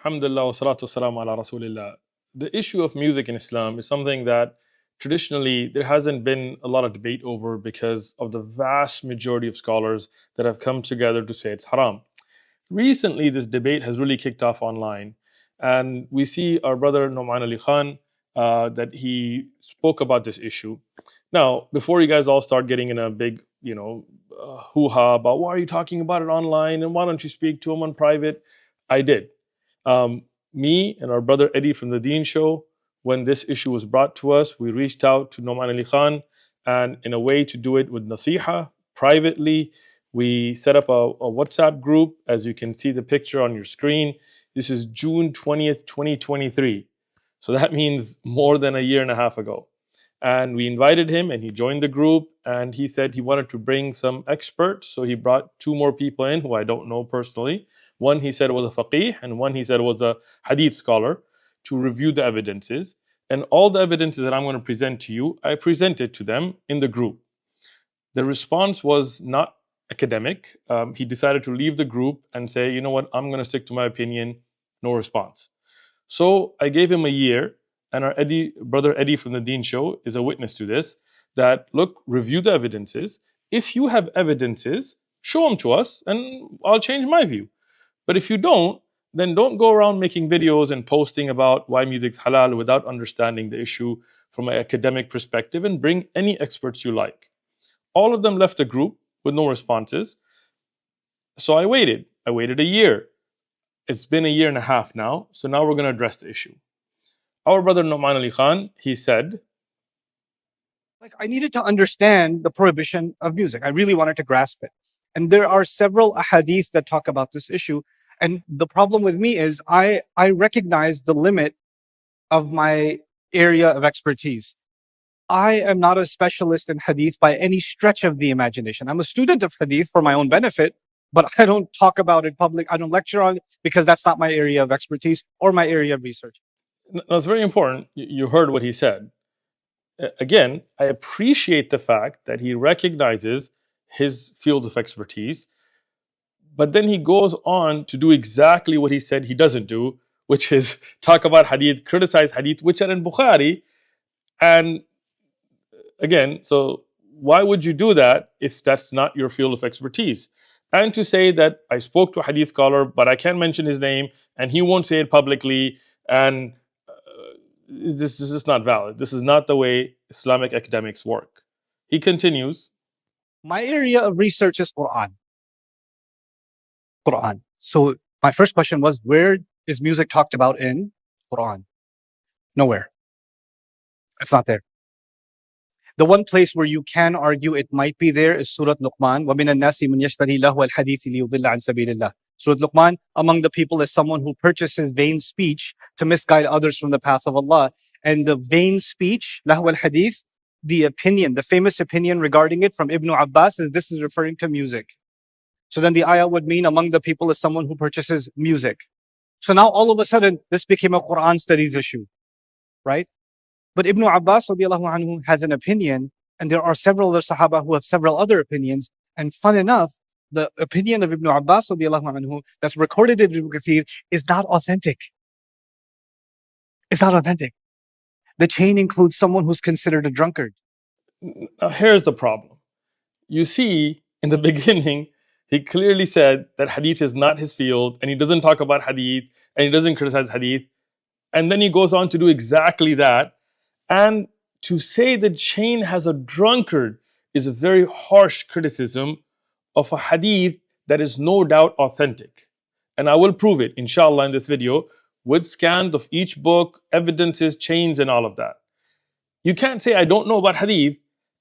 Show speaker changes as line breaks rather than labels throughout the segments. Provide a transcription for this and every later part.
Alhamdulillah wa salatu wassalamu ala rasulillah. The issue of music in Islam is something that traditionally there hasn't been a lot of debate over because of the vast majority of scholars that have come together to say it's haram. Recently, this debate has really kicked off online, and we see our brother Na'man Ali Khan that he spoke about this issue. Now, before you guys all start getting in a big, hoo-ha about why are you talking about it online and why don't you speak to him on private, I did. Me and our brother Eddie from the Deen Show, when this issue was brought to us, we reached out to Na'man Ali Khan, and in a way to do it with nasiha, privately, we set up a WhatsApp group. As you can see the picture on your screen, this is June 20th, 2023. So that means more than a year and a half ago. And we invited him and he joined the group, and he said he wanted to bring some experts. So he brought two more people in who I don't know personally. One he said was a faqih, and one he said was a hadith scholar, to review the evidences. And all the evidences that I'm going to present to you, I presented to them in the group. The response was not academic. He decided to leave the group and say, you know what, I'm going to stick to my opinion. No response. So I gave him a year, and our brother Eddie from the Deen Show is a witness to this, that look, review the evidences. If you have evidences, show them to us and I'll change my view. But if you don't, then don't go around making videos and posting about why music's halal without understanding the issue from an academic perspective, and bring any experts you like. All of them left the group with no responses. So I waited a year. It's been a year and a half now. So now we're going to address the issue. Our brother Na'man Ali Khan, he said,
I needed to understand the prohibition of music. I really wanted to grasp it. And there are several ahadith that talk about this issue. And the problem with me is I recognize the limit of my area of expertise. I am not a specialist in hadith by any stretch of the imagination. I'm a student of hadith for my own benefit, but I don't talk about it public. I don't lecture on it because that's not my area of expertise or my area of research.
No, it's very important. You heard what he said. Again, I appreciate the fact that he recognizes his field of expertise, but then he goes on to do exactly what he said he doesn't do, which is talk about hadith, criticize hadith, which are in Bukhari. And again, so why would you do that if that's not your field of expertise? And to say that I spoke to a hadith scholar, but I can't mention his name, and he won't say it publicly, and this is just not valid. This is not the way Islamic academics work. He continues.
My area of research is Quran. So my first question was, where is music talked about in Quran? Nowhere. It's not there. The one place where you can argue it might be there is Surah Luqman. وَمِنَ النَّاسِ مَنْ يَشْتَرِي لَهْوَ الْحَدِيثِ لِيُضِلَّ عَنْ سَبِيلِ اللَّهِ. Surah Luqman, among the people is someone who purchases vain speech to misguide others from the path of Allah. And the vain speech, lahwa al-hadith, the opinion, the famous opinion regarding it from Ibn Abbas is this is referring to music. So then the ayah would mean among the people is someone who purchases music. So now all of a sudden, this became a Quran studies issue, right? But Ibn Abbas radiallahu anhu has an opinion, and there are several other Sahaba who have several other opinions. And fun enough, the opinion of Ibn Abbas radiallahu anhu that's recorded in Ibn Kathir is not authentic. It's not authentic. The chain includes someone who's considered a drunkard.
Now here's the problem. You see, in the beginning, he clearly said that hadith is not his field, and he doesn't talk about hadith, and he doesn't criticize hadith. And then he goes on to do exactly that. And to say that chain has a drunkard is a very harsh criticism of a hadith that is no doubt authentic. And I will prove it, inshallah, in this video, with scans of each book, evidences, chains, and all of that. You can't say I don't know about hadith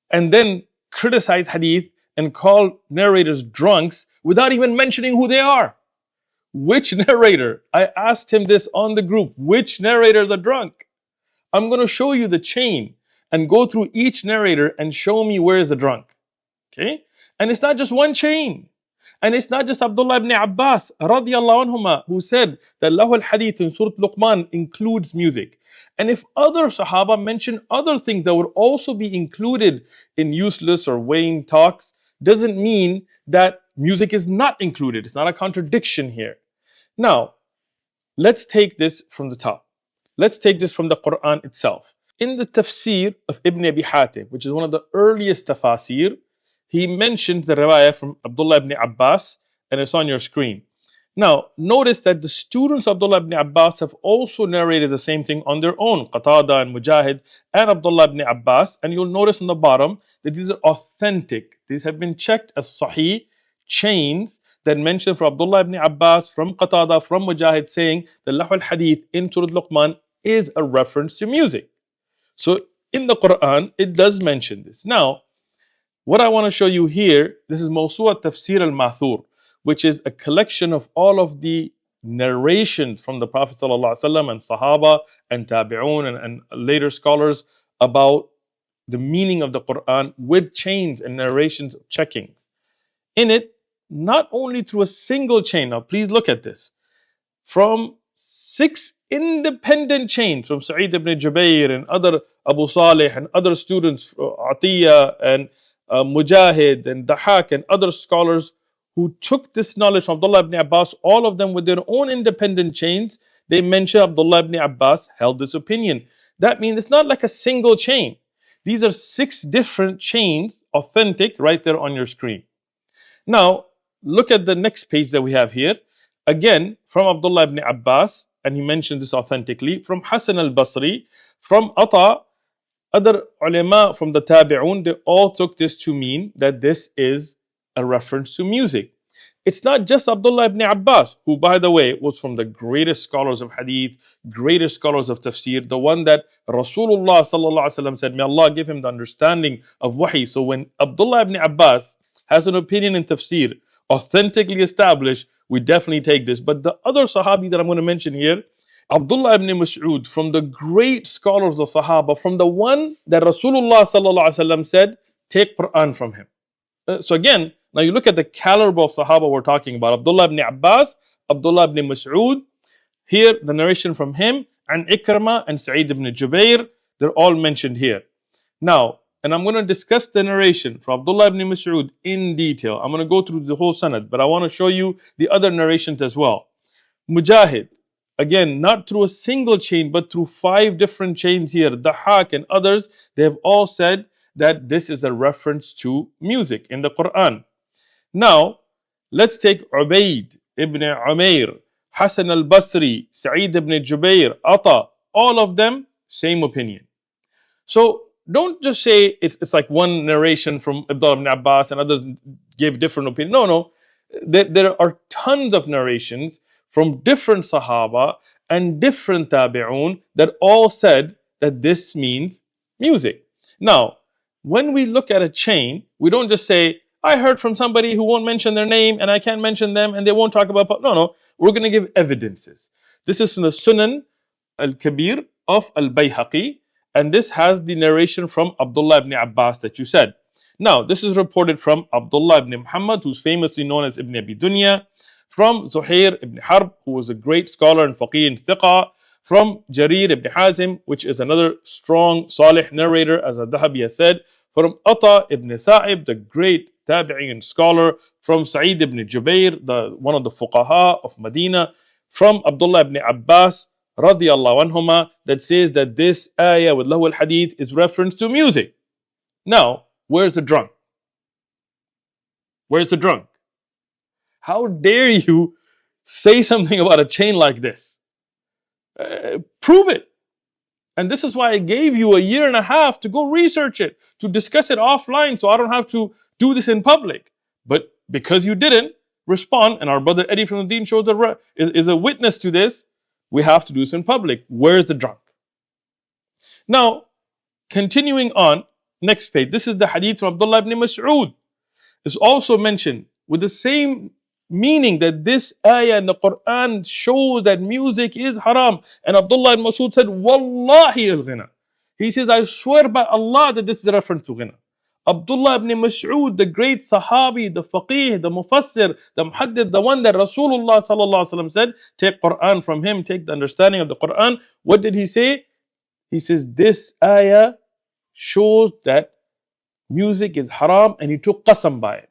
and then criticize hadith and call narrators drunks without even mentioning who they are. Which narrator? I asked him this on the group. Which narrators are drunk? I'm going to show you the chain and go through each narrator and show me where is the drunk. Okay? And it's not just one chain. And it's not just Abdullah ibn Abbas radiyallahu anhuma who said that lahu al-hadith in Surah Luqman includes music. And if other Sahaba mention other things that would also be included in useless or vain talks, doesn't mean that music is not included. It's not a contradiction here. Now, let's take this from the top. Let's take this from the Quran itself. In the tafsir of Ibn Abi Hatim, which is one of the earliest tafasir, he mentions the riwayah from Abdullah ibn Abbas, and it's on your screen. Now, notice that the students of Abdullah ibn Abbas have also narrated the same thing on their own, Qatada and Mujahid and Abdullah ibn Abbas, and you'll notice on the bottom that these are authentic. These have been checked as Sahih chains that mention from Abdullah ibn Abbas, from Qatada, from Mujahid, saying the Lahu al-Hadith in Surah Luqman is a reference to music. So in the Quran, it does mention this. Now, what I want to show you here, this is Mawsu'at Tafsir al-Mathur, which is a collection of all of the narrations from the Prophet ﷺ and Sahaba and Tabi'un and later scholars about the meaning of the Quran with chains and narrations of checkings. In it, not only through a single chain, now please look at this, from 6 independent chains from Sa'id ibn Jubayr and other Abu Salih and other students, Atiyah and Mujahid and Dahak and other scholars who took this knowledge from Abdullah ibn Abbas, all of them with their own independent chains, they mention Abdullah ibn Abbas held this opinion. That means it's not like a single chain. These are 6 different chains, authentic, right there on your screen. Now, look at the next page that we have here. Again, from Abdullah ibn Abbas, and he mentioned this authentically, from Hasan al-Basri, from Ata, other ulama from the Tabi'un, they all took this to mean that this is a reference to music. It's not just Abdullah ibn Abbas, who, by the way, was from the greatest scholars of hadith, greatest scholars of tafsir, the one that Rasulullah sallallahu alaihi wasallam said, may Allah give him the understanding of wahi. So when Abdullah ibn Abbas has an opinion in tafsir, authentically established, we definitely take this. But the other sahabi that I'm going to mention here, Abdullah ibn Mas'ud, from the great scholars of Sahaba, from the one that Rasulullah sallallahu alaihi wasallam said, take Quran from him. So again, now you look at the caliber of Sahaba we're talking about. Abdullah ibn Abbas, Abdullah ibn Mas'ud, here the narration from him, and Ikramah and Sa'id ibn Jubayr, they're all mentioned here. Now, and I'm going to discuss the narration from Abdullah ibn Mas'ud in detail. I'm going to go through the whole sanad, but I want to show you the other narrations as well. Mujahid, again, not through a single chain, but through 5 different chains here. Dahak and others, they have all said that this is a reference to music in the Quran. Now, let's take Ubayd ibn Umair, Hasan al-Basri, Sa'id ibn Jubayr, Ata, all of them, same opinion. So, don't just say it's like one narration from Abdullah ibn Abbas and others gave different opinions. No. There are tons of narrations from different Sahaba and different Tabi'un that all said that this means music. Now, when we look at a chain, we don't just say, I heard from somebody who won't mention their name and I can't mention them and they won't talk about... No. We're going to give evidences. This is from the Sunan al-Kabir of al-Bayhaqi, and this has the narration from Abdullah ibn Abbas that you said. Now, this is reported from Abdullah ibn Muhammad, who's famously known as Ibn Abi Dunya, from Zuhair ibn Harb, who was a great scholar and faqih and thiqa, from Jarir ibn Hazim, which is another strong, salih narrator, as al-Dhahabi has said, from Ata ibn Sa'ib, the great tabi'in scholar, from Sa'id ibn Jubayr, one of the fuqaha of Medina, from Abdullah ibn Abbas, radiyallahu anhuma, that says that this ayah with lahu al-hadith is reference to music. Now, where's the drunk? Where's the drunk? How dare you say something about a chain like this? Prove it. And this is why I gave you 1.5 years to go research it, to discuss it offline, so I don't have to do this in public. But because you didn't respond, and our brother Eddie from the Deen shows is a witness to this, we have to do this in public. Where's the drunk? Now, continuing on, next page. This is the hadith from Abdullah ibn Mas'ud. It's also mentioned with the same meaning that this ayah in the Quran shows that music is haram. And Abdullah ibn Mas'ud said, Wallahi al-ghina. He says, I swear by Allah that this is a reference to ghina. Abdullah ibn Mas'ud, the great Sahabi, the Faqih, the Mufassir, the Muhaddith, the one that Rasulullah sallallahu alaihi wasallam said, take Quran from him, take the understanding of the Quran. What did he say? He says, this ayah shows that music is haram, and he took qasam by it.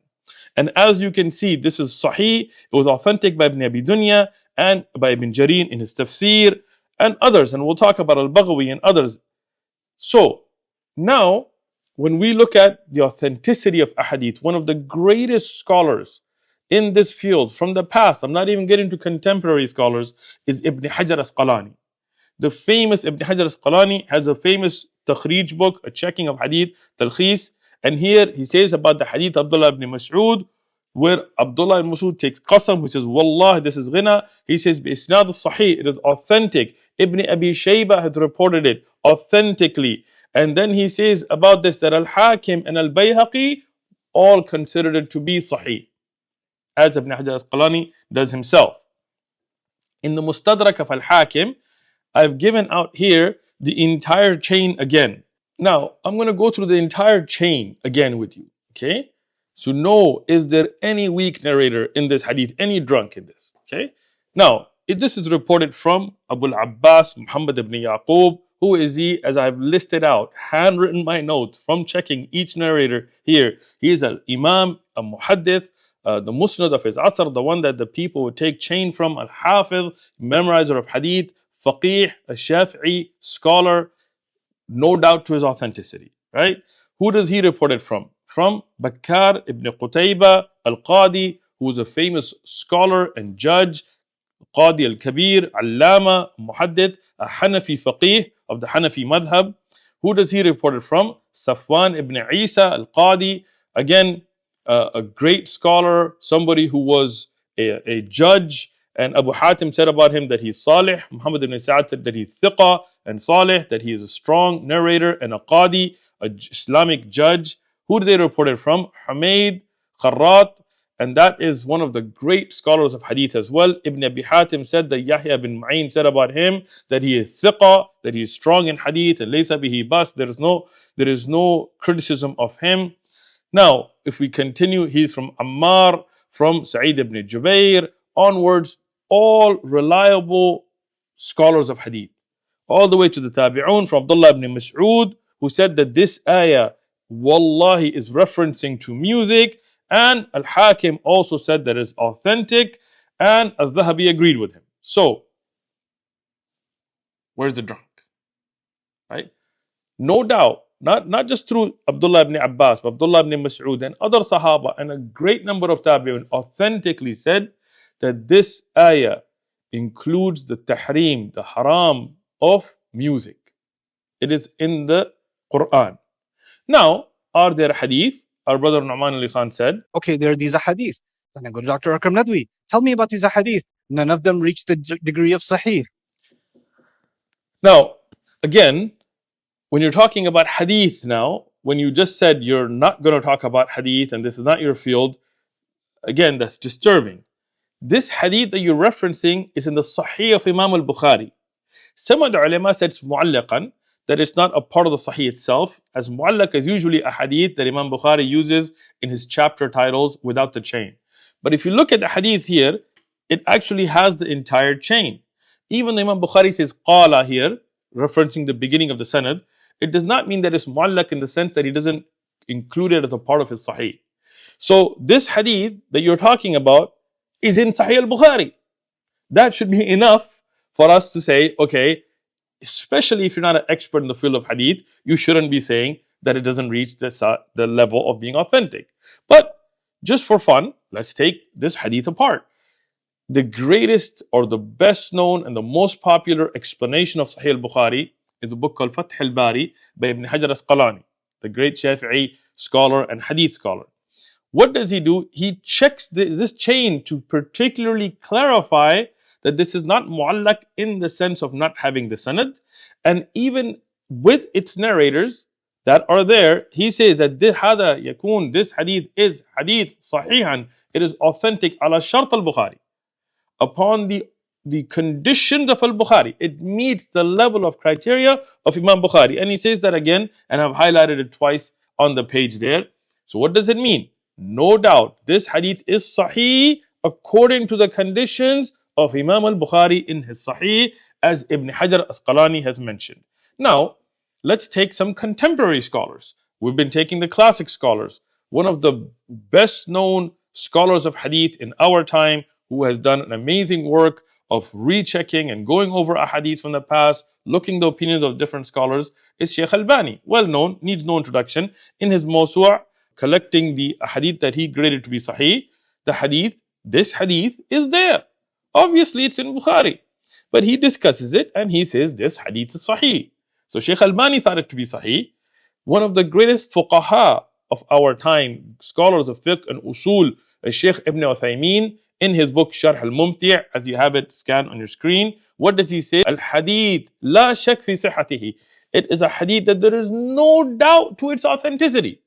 And as you can see, this is Sahih. It was authentic by Ibn Abi Dunya and by Ibn Jareen in his tafsir and others. And we'll talk about al-Baghawi and others. So now, when we look at the authenticity of ahadith, one of the greatest scholars in this field from the past, I'm not even getting to contemporary scholars, is Ibn Hajar Asqalani. The famous Ibn Hajar Asqalani has a famous takhrij book, a checking of hadith, talkhis. And here he says about the hadith Abdullah ibn Mas'ud, where Abdullah ibn Mas'ud takes qasam, which is Wallah, this is ghina. He says, Bi-isnad al-sahih, it is authentic. Ibn Abi Shayba had reported it authentically. And then he says about this that Al-Hakim and Al-Bayhaqi all considered it to be sahih, as Ibn Hajar Asqalani does himself. In the Mustadrak of Al-Hakim, I've given out here the entire chain again. Now, I'm going to go through the entire chain again with you, okay? So know, is there any weak narrator in this hadith, any drunk in this, okay? Now, this is reported from Abu al-Abbas, Muhammad ibn Yaqub. Who is he? As I've listed out, handwritten my notes from checking each narrator here. He is an imam, a muhaddith, the musnad of his asr, the one that the people would take chain from, al-hafiz, memorizer of hadith, faqih, a shafi'i, scholar, no doubt to his authenticity, right? Who does he report it from? From Bakkar ibn Qutayba al-Qadi, who was a famous scholar and judge, Qadi al-Kabir, Allama, Muhaddith, a Hanafi faqih of the Hanafi madhab. Who does he report it from? Safwan ibn Isa al-Qadi, again, a great scholar, somebody who was a judge. And Abu Hatim said about him that he's salih. Muhammad ibn Sa'ad said that he's thiqa and salih, that he is a strong narrator and a qadi, an Islamic judge. Who do they report it from? Humayd, Kharrat, and that is one of the great scholars of hadith as well. Ibn Abi Hatim said that Yahya bin Ma'in said about him that he is thiqa, that he is strong in hadith, and laysa bihi bas, there is no criticism of him. Now, if we continue, he's from Ammar, from Sa'id ibn Jubair, onwards, all reliable scholars of hadith, all the way to the tabi'un, from Abdullah ibn Mas'ud, who said that this ayah, wallahi, is referencing to music, and Al-Hakim also said that it's authentic, and Al-Dhahabi agreed with him. So, where's the drunk? Right? No doubt, not just through Abdullah ibn Abbas, but Abdullah ibn Mas'ud and other Sahaba and a great number of tabi'un authentically said that this ayah includes the tahrim, the haram of music. It is in the Quran. Now, are there hadith? Our brother Na'man Ali Khan said,
okay, there are these hadith. Then I go to Dr. Akram Nadwi. Tell me about these hadith. None of them reach the degree of sahih.
Now, again, when you're talking about hadith now, when you just said you're not going to talk about hadith and this is not your field, again, that's disturbing. This hadith that you're referencing is in the Sahih of Imam al-Bukhari. Some of the ulama said it's mu'allaqan, that it's not a part of the Sahih itself, as mu'allaq is usually a hadith that Imam Bukhari uses in his chapter titles without the chain. But if you look at the hadith here, it actually has the entire chain. Even though Imam Bukhari says qala here, referencing the beginning of the sanad, it does not mean that it's mu'allaq in the sense that he doesn't include it as a part of his Sahih. So this hadith that you're talking about is in Sahih al-Bukhari. That should be enough for us to say, okay, especially if you're not an expert in the field of hadith, you shouldn't be saying that it doesn't reach the level of being authentic. But just for fun, let's take this hadith apart. The greatest or the best known and the most popular explanation of Sahih al-Bukhari is a book called Fath al-Bari by Ibn Hajar Asqalani, the great Shafi'i scholar and hadith scholar. What does he do? He checks this chain to particularly clarify that this is not mu'allaq in the sense of not having the sanad. And even with its narrators that are there, he says that this hadith is hadith sahihan, it is authentic ala shart al-Bukhari. Upon the conditions of al-Bukhari, it meets the level of criteria of Imam Bukhari. And he says that again, and I've highlighted it twice on the page there. So what does it mean? No doubt, this hadith is sahih according to the conditions of Imam al-Bukhari in his Sahih, as Ibn Hajar Asqalani has mentioned. Now, let's take some contemporary scholars. We've been taking the classic scholars. one of the best known scholars of hadith in our time, who has done an amazing work of rechecking and going over a hadith from the past, looking the opinions of different scholars, is Shaykh Albani. Well known, needs no introduction. In his Mawsu', collecting the hadith that he graded to be Sahih, the hadith, this hadith is there. Obviously, it's in Bukhari. But he discusses it and he says this hadith is Sahih. So Shaykh Albani thought it to be Sahih. One of the greatest fuqaha of our time, scholars of fiqh and usul, Shaykh Ibn Uthaymeen, in his book Sharh al-Mumti', as you have it scanned on your screen, what does he say? Al-hadith la shak fi sihhatihi. It is a hadith that there is no doubt to its authenticity.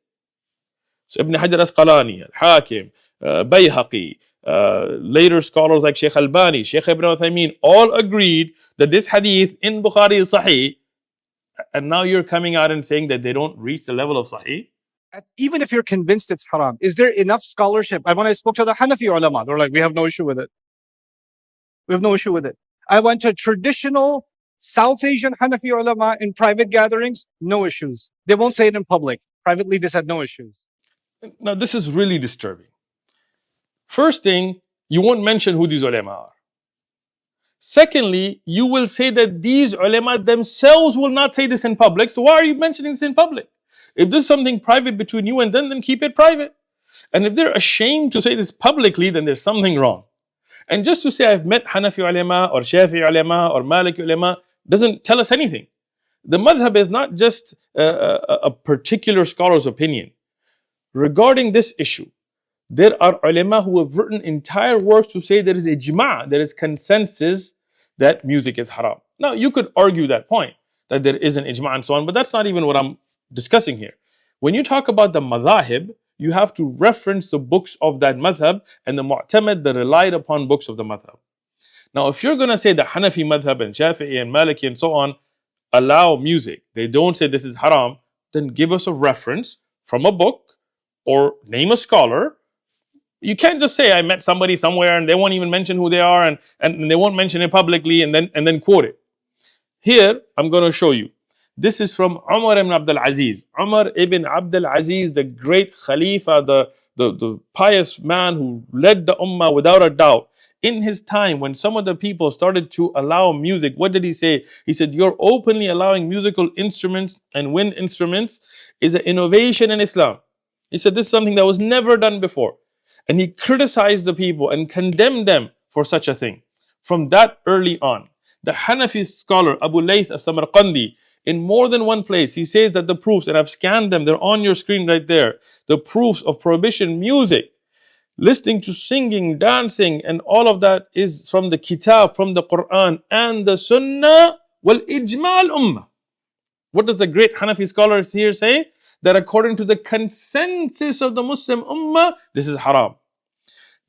So Ibn Hajar Asqalani, Al-Hakim, Bayhaqi, later scholars like Shaykh Albani, Shaykh Ibn Uthaymeen, all agreed that this hadith in Bukhari is Sahih. And now you're coming out and saying that they don't reach the level of Sahih?
Even if you're convinced it's haram, is there enough scholarship? When I spoke to the Hanafi ulama, they're like, we have no issue with it. We have no issue with it. I went to traditional South Asian Hanafi ulama in private gatherings, no issues. They won't say it in public. Privately, they said no issues.
Now, this is really disturbing. First thing, you won't mention who these ulama are. Secondly, you will say that these ulama themselves will not say this in public. So why are you mentioning this in public? If this is something private between you and them, then keep it private. And if they're ashamed to say this publicly, then there's something wrong. And just to say I've met Hanafi ulama or Shafi'i ulama or Maliki ulama doesn't tell us anything. The madhab is not just a particular scholar's opinion. Regarding this issue, there are ulama who have written entire works to say there is ijma', there is consensus that music is haram. Now, you could argue that point, that there is an ijma' and so on, but that's not even what I'm discussing here. When you talk about the madhahib, you have to reference the books of that madhab and the mu'tamad, the relied upon books of the madhab. Now, if you're going to say the Hanafi madhab and Shafi'i and Maliki and so on allow music, they don't say this is haram, then give us a reference from a book or name a scholar. You can't just say I met somebody somewhere and they won't even mention who they are and they won't mention it publicly and then quote it. Here, I'm going to show you. This is from Umar ibn Abdul Aziz. Umar ibn Abdul Aziz, the great Khalifa, the pious man who led the Ummah without a doubt. In his time, when some of the people started to allow music, what did he say? He said, you're openly allowing musical instruments and wind instruments is an innovation in Islam. He said, this is something that was never done before. And he criticized the people and condemned them for such a thing. From that early on, the Hanafi scholar Abu Layth as-Samarqandi, in more than one place, he says that the proofs, and I've scanned them, they're on your screen right there, the proofs of prohibition music, listening to singing, dancing, and all of that is from the kitab, from the Quran and the Sunnah, wal ijma' al-ummah. What does the great Hanafi scholars here say? That according to the consensus of the Muslim Ummah, this is haram.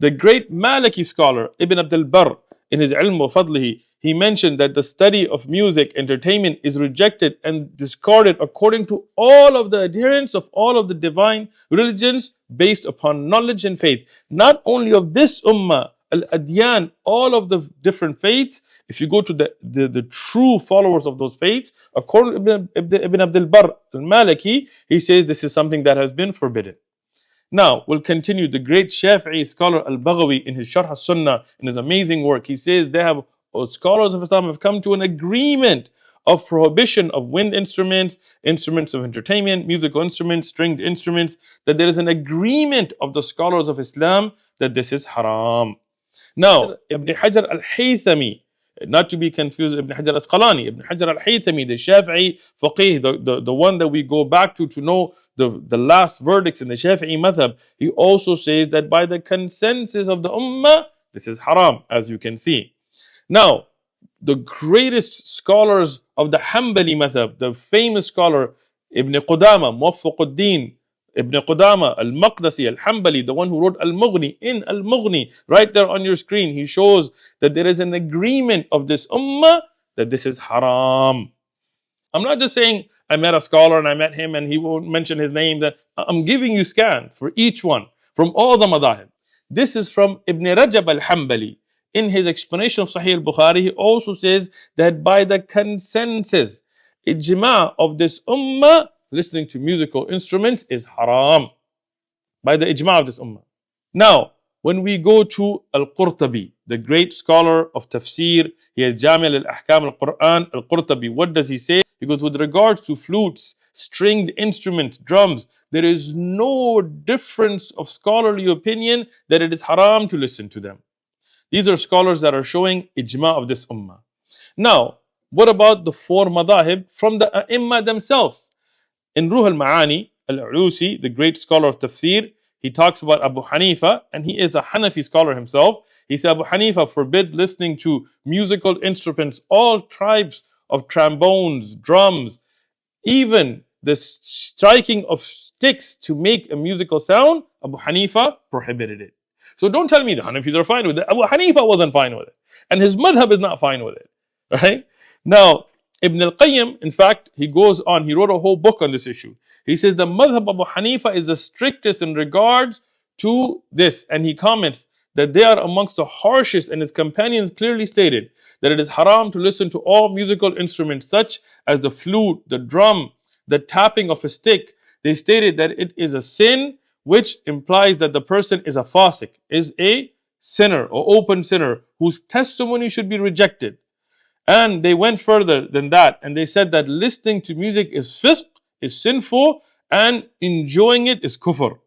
The great Maliki scholar Ibn Abdul Barr, in his ilm wa fadlihi, he mentioned that the study of music, entertainment is rejected and discarded according to all of the adherents of all of the divine religions based upon knowledge and faith. Not only of this ummah, al-adyan, all of the different faiths. If you go to the true followers of those faiths, according to Ibn Abdul Barr al-Maliki, he says this is something that has been forbidden. Now, we'll continue. The great Shafi'i scholar Al-Baghawi, in his Sharh al-Sunnah, in his amazing work, he says scholars of Islam have come to an agreement of prohibition of wind instruments, instruments of entertainment, musical instruments, stringed instruments, that there is an agreement of the scholars of Islam that this is haram. Now, Ibn Hajar al-Haythami, not to be confused with Ibn Hajar Asqalani, Ibn Hajar al-Haythami, the Shafi'i faqih, the one that we go back to know the last verdicts in the Shafi'i madhab, he also says that by the consensus of the ummah, this is haram, as you can see. Now, the greatest scholars of the Hanbali madhab, the famous scholar Ibn Qudama, Muwaffaquddin Ibn Qudama al-Maqdisi al-Hanbali, the one who wrote al-Mughni, in al-Mughni, right there on your screen, he shows that there is an agreement of this ummah that this is haram. I'm not just saying I met a scholar and I met him and he won't mention his name. That I'm giving you scans for each one from all the madahib. This is from Ibn Rajab al-Hanbali. In his explanation of Sahih al-Bukhari, he also says that by the consensus, ijma' of this ummah, listening to musical instruments is haram. by the ijma' of this ummah. Now, when we go to al-Qurtubi, the great scholar of tafsir, he has Jami' al-Ahkam al-Quran, al-Qurtubi. What does he say? He goes, with regards to flutes, stringed instruments, drums, there is no difference of scholarly opinion that it is haram to listen to them. These are scholars that are showing ijma' of this ummah. Now, what about the four madahib from the a'imma themselves? In Ruh al-Ma'ani, al-Ulusi, the great scholar of tafsir, he talks about Abu Hanifa, and he is a Hanafi scholar himself. He said Abu Hanifa forbid listening to musical instruments, all types of trombones, drums, even the striking of sticks to make a musical sound. Abu Hanifa prohibited it. So don't tell me the Hanafis are fine with it. Abu Hanifa wasn't fine with it, and his madhab is not fine with it. Right? Now, Ibn al-Qayyim, in fact, he goes on, he wrote a whole book on this issue. He says the madhab of Abu Hanifa is the strictest in regards to this, and he comments that they are amongst the harshest, and his companions clearly stated that it is haram to listen to all musical instruments such as the flute, the drum, the tapping of a stick. They stated that it is a sin, which implies that the person is a fasiq, is a sinner or open sinner whose testimony should be rejected. And they went further than that, and they said that listening to music is fisq, is sinful, and enjoying it is kufr.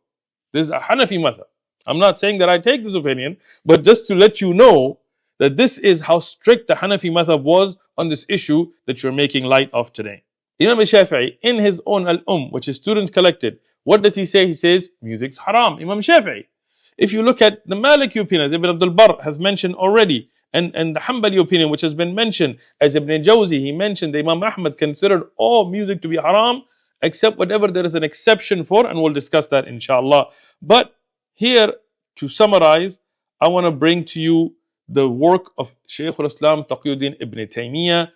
This is a Hanafi madhab. I'm not saying that I take this opinion, but just to let you know that this is how strict the Hanafi madhab was on this issue that you're making light of today. Imam Shafi'i, in his own Al which his students collected, what does he say? He says music's haram. Imam Shafi'i. If you look at the Maliki opinion, as Ibn Abdul Barr has mentioned already, and the Hanbali opinion, which has been mentioned, as Ibn Jawzi, he mentioned that Imam Ahmad considered all music to be haram, except whatever there is an exception for, and we'll discuss that inshallah. But here, to summarize, I want to bring to you the work of Shaykh al-Islam Taqiyuddin Ibn Taymiyyah,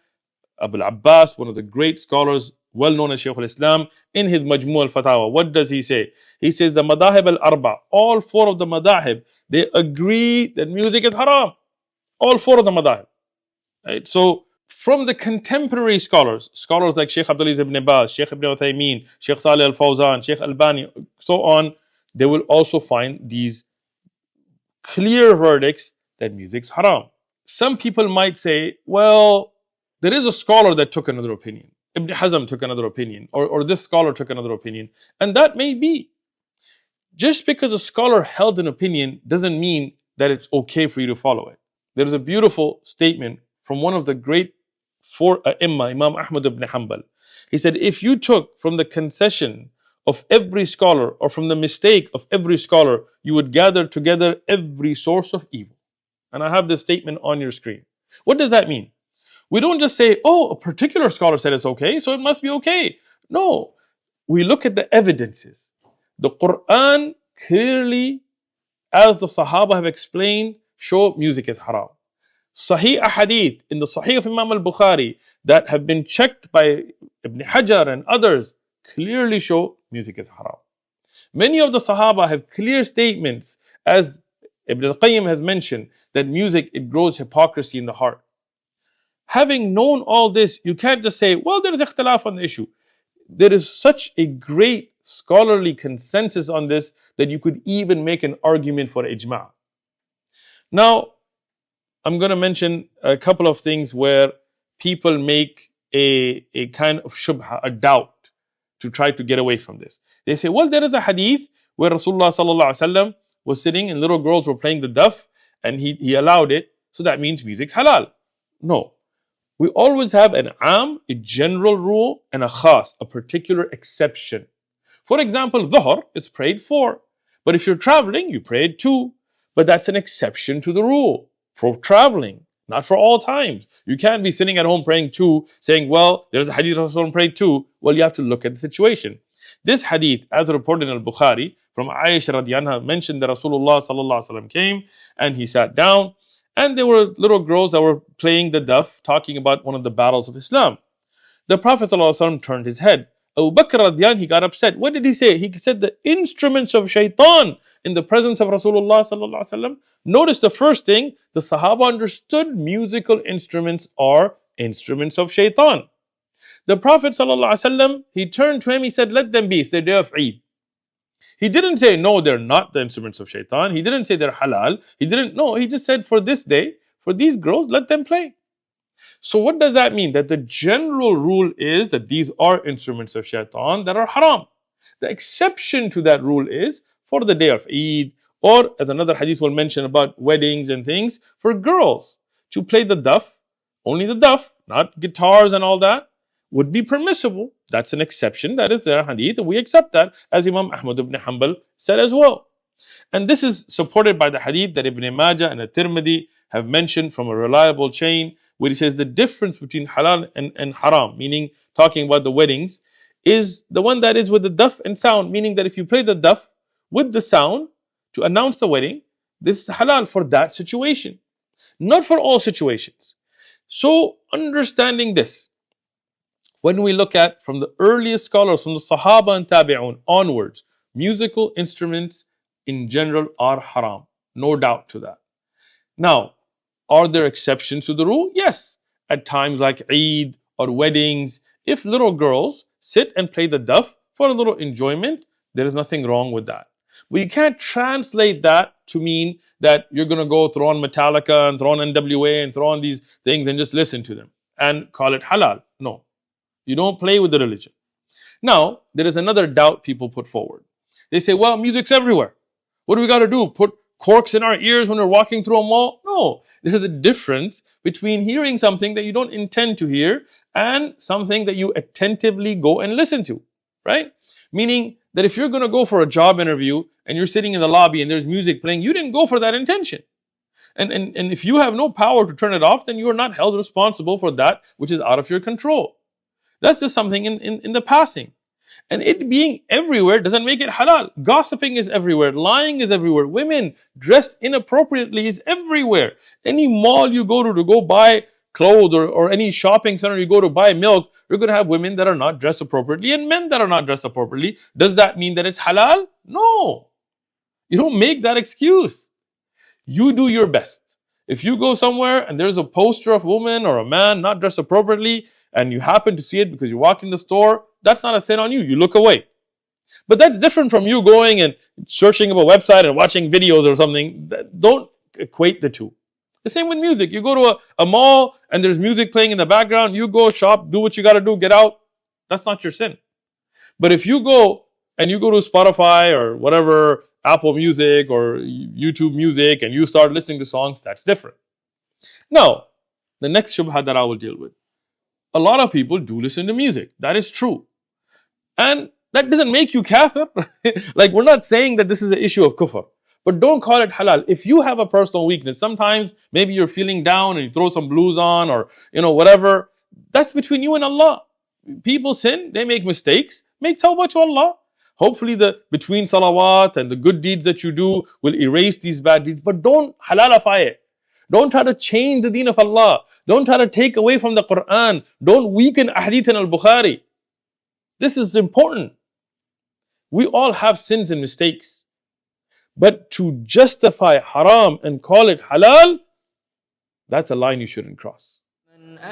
Abu al-Abbas, one of the great scholars, well known as Shaykh al-Islam, in his Majmu' al-Fatawa. What does he say? He says the madahib al-arba, all four of the madahib, they agree that music is haram. All four of the madahib. Right? So, from the contemporary scholars like Shaykh Abdulaziz ibn Baz, Shaykh Ibn Uthaymeen, Shaykh Salih al-Fawzan, Shaykh Albani, so on, they will also find these clear verdicts that music's haram. Some people might say, well, there is a scholar that took another opinion. Ibn Hazm took another opinion, or this scholar took another opinion. And that may be. Just because a scholar held an opinion doesn't mean that it's okay for you to follow it. There is a beautiful statement from one of the great four Imam Ahmad ibn Hanbal. He said, if you took from the concession of every scholar or from the mistake of every scholar, you would gather together every source of evil. And I have this statement on your screen. What does that mean? We don't just say, oh, a particular scholar said it's okay, so it must be okay. No, we look at the evidences. The Quran clearly, as the Sahaba have explained, show music is haram. Sahih ahadith in the Sahih of Imam al-Bukhari that have been checked by Ibn Hajar and others clearly show music is haram. Many of the Sahaba have clear statements, as Ibn al-Qayyim has mentioned, that music, it grows hypocrisy in the heart. Having known all this, you can't just say, well, there is ikhtilaf on the issue. There is such a great scholarly consensus on this that you could even make an argument for ijma'. Now, I'm going to mention a couple of things where people make a kind of shubha, a doubt, to try to get away from this. They say, well, there is a hadith where Rasulullah sallallahu alaihi wasallam was sitting and little girls were playing the daf and he allowed it, so that means music's halal. No. We always have an am, a general rule, and a khas, a particular exception. For example, dhuhr is prayed 4. But if you're traveling, you pray at 2. But that's an exception to the rule for traveling, not for all times. You can't be sitting at home praying 2, saying, well, there's a hadith Rasulullah prayed 2. Well, you have to look at the situation. This hadith, as reported in al-Bukhari, from Aisha radiyallahu anha, mentioned that Rasulullah sallallahu alaihi wasallam came and he sat down, and there were little girls that were playing the daf, talking about one of the battles of Islam. The Prophet sallallahu alaihi wasallam turned his head. Abu Bakr radiyallahu anhu, he got upset. What did he say? He said the instruments of shaitan in the presence of Rasulullah sallallahu alaihi wasallam. Notice the first thing, the Sahaba understood musical instruments are instruments of shaitan. The Prophet sallallahu alaihi wasallam, he turned to him, he said, let them be, it's the day of Eid. He didn't say, no, they're not the instruments of shaitan. He didn't say they're halal. He just said for this day, for these girls, let them play. So what does that mean? That the general rule is that these are instruments of shaitan that are haram. The exception to that rule is for the day of Eid, or as another hadith will mention about weddings and things, for girls to play the daf, only the daf, not guitars and all that, would be permissible. That's an exception. That is their hadith, and we accept that, as Imam Ahmad ibn Hanbal said as well. And this is supported by the hadith that Ibn Majah and At-Tirmidhi have mentioned from a reliable chain, where he says the difference between halal and haram, meaning talking about the weddings, is the one that is with the daf and sound, meaning that if you play the daf with the sound to announce the wedding, this is halal for that situation, not for all situations. So understanding this, when we look at from the earliest scholars, from the Sahaba and Tabi'un onwards, musical instruments in general are haram, no doubt to that. Now, are there exceptions to the rule? Yes. At times like Eid or weddings, if little girls sit and play the daf for a little enjoyment, there is nothing wrong with that. But you can't translate that to mean that you're going to go throw on Metallica and throw on NWA and throw on these things and just listen to them and call it halal. No. You don't play with the religion. Now, there is another doubt people put forward. They say, well, music's everywhere. What do we got to do? Put corks in our ears when we're walking through a mall? No. There's a difference between hearing something that you don't intend to hear and something that you attentively go and listen to, right? Meaning that if you're going to go for a job interview and you're sitting in the lobby and there's music playing, you didn't go for that intention. And if you have no power to turn it off, then you are not held responsible for that which is out of your control. That's just something in the passing. And it being everywhere doesn't make it halal. Gossiping is everywhere. Lying is everywhere. Women dressed inappropriately is everywhere. Any mall you go to go buy clothes, or any shopping center you go to buy milk, you're going to have women that are not dressed appropriately and men that are not dressed appropriately. Does that mean that it's halal? No. You don't make that excuse. You do your best. If you go somewhere and there's a poster of a woman or a man not dressed appropriately, and you happen to see it because you walk in the store, that's not a sin on you. You look away. But that's different from you going and searching up a website and watching videos or something. Don't equate the two. The same with music. You go to a mall and there's music playing in the background. You go shop, do what you got to do, get out. That's not your sin. But if you go to Spotify or whatever, Apple Music or YouTube Music, and you start listening to songs, that's different. Now, the next shubha that I will deal with. A lot of people do listen to music. That is true. And that doesn't make you kafir. Like, we're not saying that this is an issue of kufr. But don't call it halal. If you have a personal weakness, sometimes maybe you're feeling down and you throw some blues on or, whatever. That's between you and Allah. People sin, they make mistakes. Make tawbah to Allah. Hopefully between salawat and the good deeds that you do will erase these bad deeds. But don't halalify it. Don't try to change the deen of Allah. Don't try to take away from the Quran. Don't weaken Hadith and al-Bukhari. This is important. We all have sins and mistakes. But to justify haram and call it halal, that's a line you shouldn't cross.